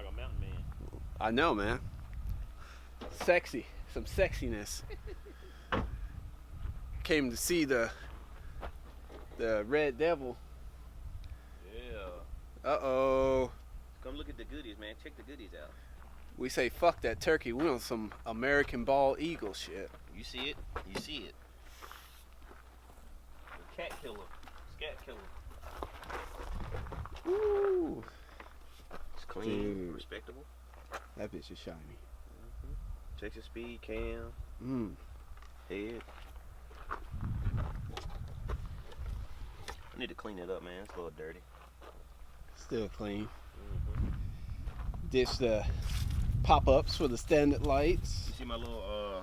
like a mountain man. I know, man. Sexy. Some sexiness. Came to see the Red Devil. Yeah. Uh-oh. Come look at the goodies, man. Check the goodies out. We say fuck that turkey. We want some American bald eagle shit. You see it? You see it. The cat killer. Scat killer. Woo. It's clean, Dude. respectable. That bitch is shiny. Checks your speed, cam, head. I need to clean it up, man. It's a little dirty. Still clean. Ditch the pop-ups for the standard lights. You see my little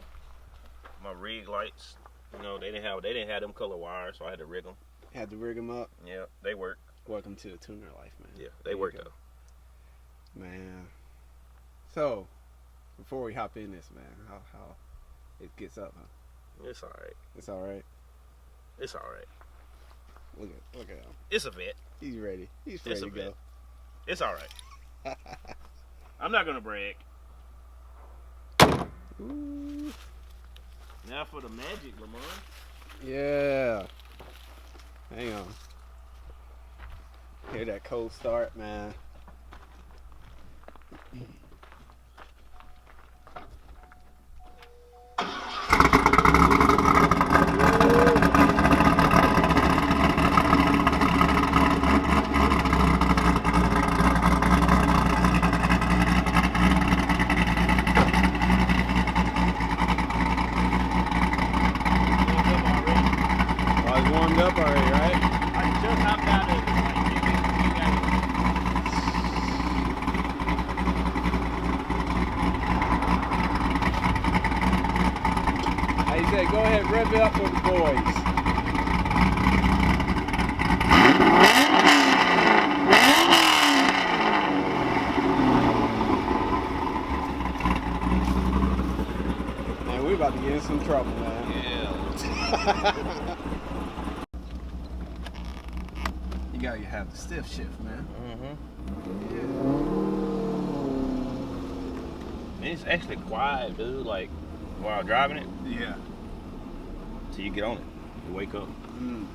my rig lights? You know, they didn't have them color wires, so I had to rig them. Had to rig them up. Yeah, they work. Welcome to the tuner life, man. Yeah, they work though. Man. So, before we hop in this, man, how it gets up, huh? It's alright. It's alright. It's alright. Look at him. It's a vet. He's ready. He's ready to go. It's alright. I'm not gonna brag. Ooh. Now for the magic, Lamont. Yeah. Hang on. Hear that cold start, man. Up already, right? I just hopped out of it. How you say, go ahead, rev it up for the boys. Man, we about to get in some trouble, man. Yeah. You gotta have the stiff shift, man. And it's actually quiet, dude. Like while driving it. Yeah. Till you get on it, you wake up. Man,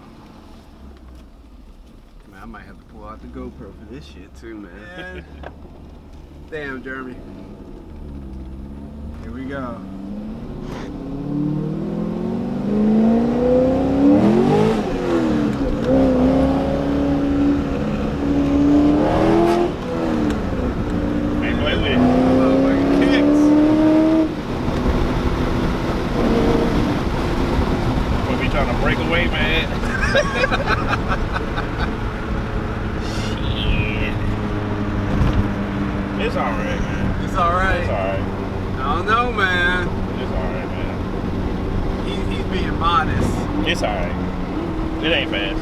I might have to pull out the GoPro for this shit too, man. Damn, Jeremy. Here we go. It's alright, man. It's alright. It's alright. I don't know, man. It's alright, man. He's being modest. It's alright. It ain't fast.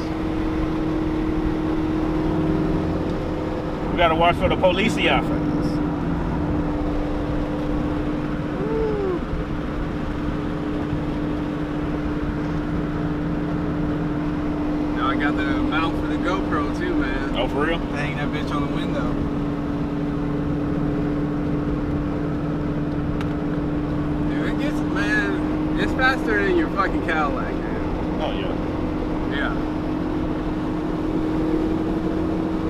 We gotta watch for the police officers. Now I got the mount for the GoPro too, man. Oh, for real? Hang that bitch on the window. It's faster than your fucking Cadillac, man. Oh, yeah. Yeah.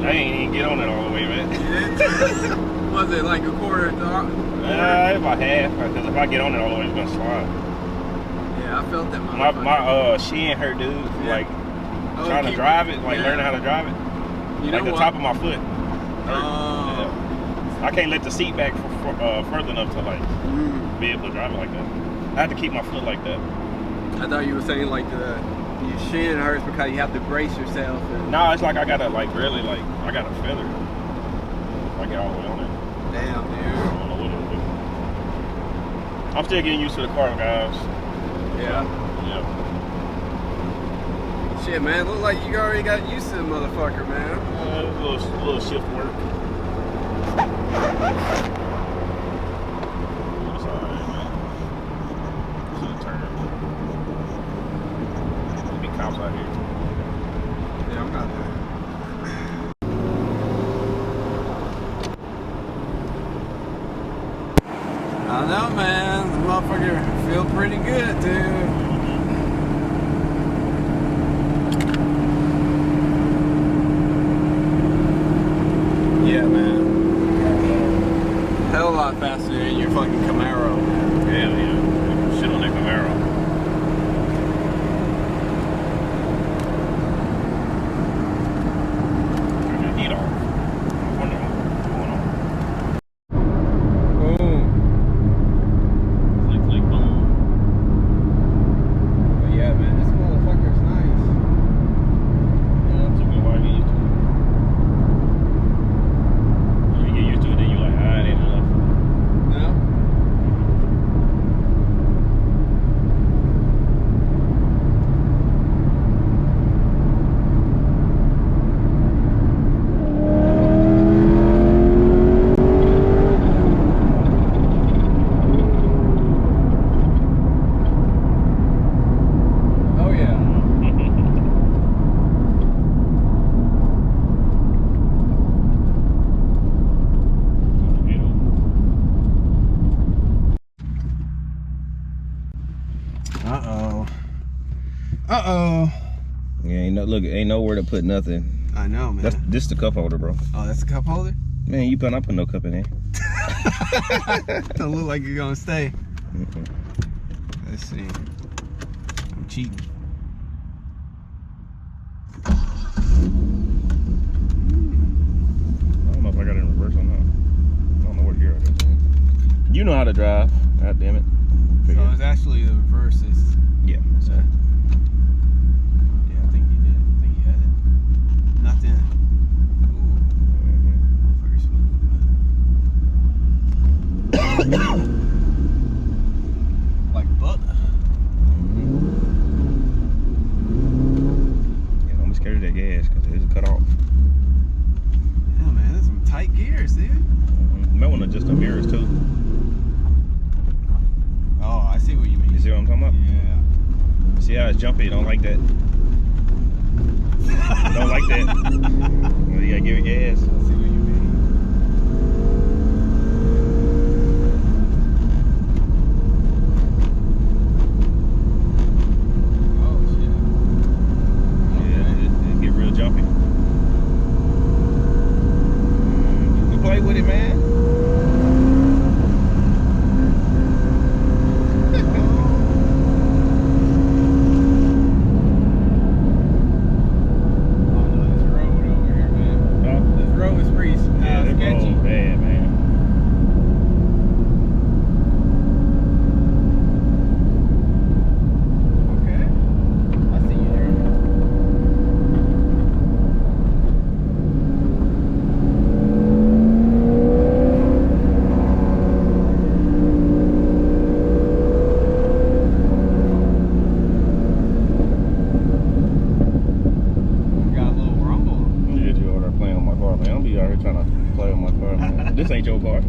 I ain't even get on it all the way, man. Was it like a quarter? About half, because if I get on it all the way, it's gonna slide. Yeah, I felt that. She and her dude, like, trying to drive it, like, learning how to drive it. You like, know the top of my foot. Oh. Yeah. I can't let the seat back further enough to, like, be able to drive it like that. I have to keep my foot like that. I thought you were saying like your shin hurts because you have to brace yourself. No, it's like I gotta like really like I got a feather. If I get all the way on it. Damn, dude. I don't know what it'll do. I'm still getting used to the car, guys. Yeah. Yeah. Shit, man. Look like you already got used to the motherfucker, man. A little shift work. Out here. Yeah, I'm not there. I know, man. The motherfucker feel pretty good, dude. Yeah, man. Hell of a lot faster than your fucking Camaro. Yeah. Shit on that Camaro. Turn that heat off. I wonder what's going on. Boom. Click, click, boom. But yeah, man, this motherfucker's nice. Yeah, it took me a while to get used to it. When you get used to it, then you're like, ah, it ain't enough. No? Oh yeah. Uh-oh. Uh-oh. Yeah, ain't nowhere to put nothing. I know, man. This the cup holder, bro. Oh, that's the cup holder? Man, you better not put no cup in there. Don't look like you're gonna stay. Mm-mm. Let's see. I'm cheating. I don't know if I got it in reverse or not. I don't know what gear I got in. You know how to drive. God damn it. So it's actually the reverse. Is Yeah. So. yeah, I think he did. I think he had it. Nothing. Ooh, motherfucker smooth. Like butter. Yeah, don't be scared of that gas because it's cut off. Yeah, man, there's some tight gears, dude. You might want to adjust the mirrors too. Oh, I see what you mean. You see what I'm talking about? Yeah. See how it's jumpy? You don't like that. You don't like that. Well, you gotta give it gas. I see what you mean. Oh shit. Yeah, it get real jumpy. You play with it, man. This ain't your car.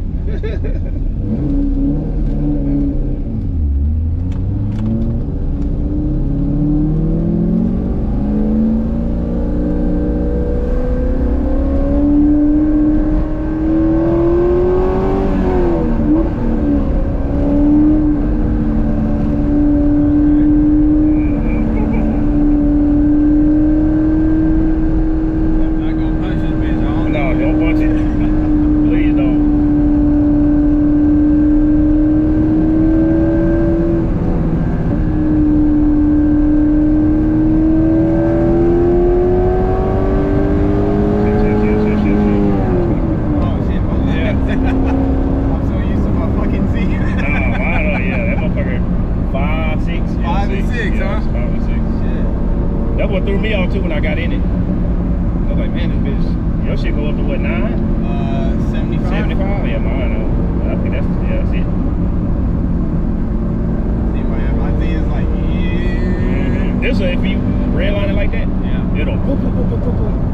What threw me off too when I got in it. I was like, man, this bitch, your shit go up to what, 9? 75. 75? Yeah, mine. I think that's it. See, my thing is like, yeah. This if you redline it like that, yeah, it'll boop, boop, boop, boop, boop, boop.